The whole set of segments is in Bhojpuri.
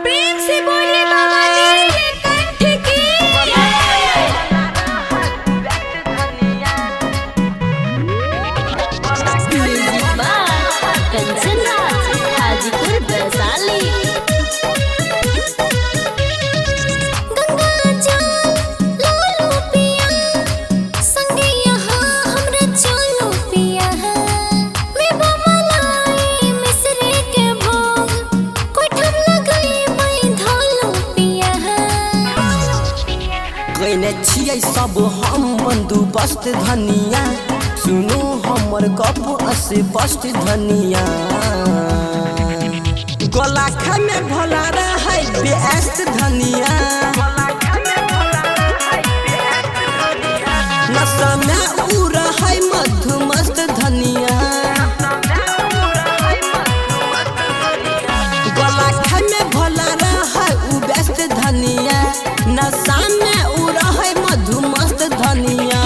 प्रेम से बोलिए बाबा नीलकंठ की। कंचन राज, हाजीपुर वैशाली। गंगा जल लालो पिया, संगे यहाँ हमरा चलो पिया। मेवा मलाई मिश्री के भोग, कोई ठम लगाई मैं धालो पिया। कहने छियै सब हम बंदोबस्त धनिया, सुनो हमर गप स्पष्ट धनिया। गलाखा में भला रहे व्यस्त धनिया, नशा में उ रहे मधुमस्त धनिया। गलाखा में भला रहे उ व्यस्त धनिया, नशा में उ रहे मधुमस्त धनिया।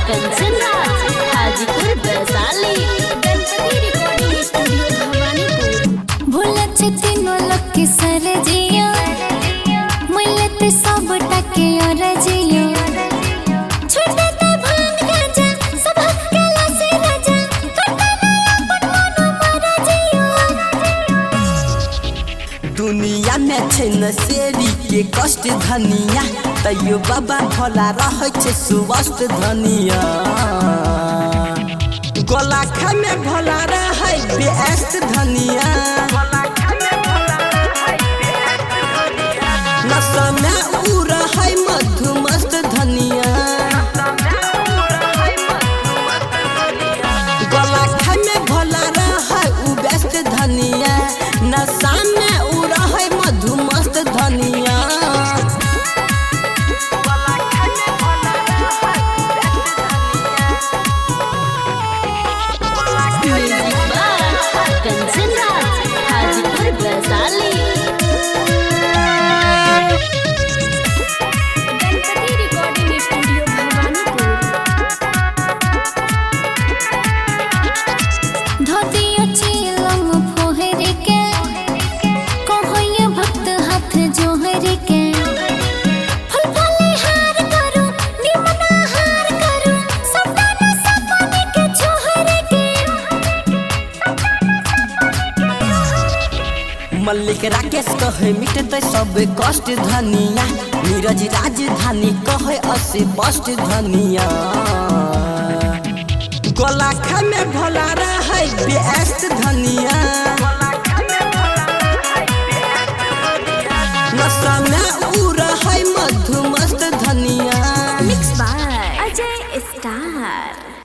कंचन राज, हाजीपुर वैशाली। Ganpati recording studio Bhawanipur. भोला तीनों लोग के सरजिया, मिलत सब टके और जिया। छोटे ते भांग गाजा, सब हक्केला से राजा। करता नहीं अपन मनो मारा जिया। दुनिया में छै नशेरी के कष्ट धनिया, तैयो बाबा भला रहे छै स्वस्थ धनिया। गलाखा में भला रहे व्यस्त धनिया, नशा में उ रहे मधुमस्त धनिया। गलाखा में भला रहे उ व्यस्त धनिया, नशा में उ रहे मधुमस्त धनिया। कंचन राज, हाजीपुर वैशाली। Ganpati recording studio Bhawanipur. धोती चिलम फोहर के, कहोय भक्त हाथ जोहर के। फल फली हार करू, निमना हार करू, सपना सपने के छोहर के। मल्लिक राकेश कहे मिटते सब कष्ट धनिया, नीरज राजधानी कहे स्पष्ट धनिया। गलाखा में भला रहे व्यस्त धनिया, नशा में उ रहे मधुमस्त धनिया। Mix by Ajay star.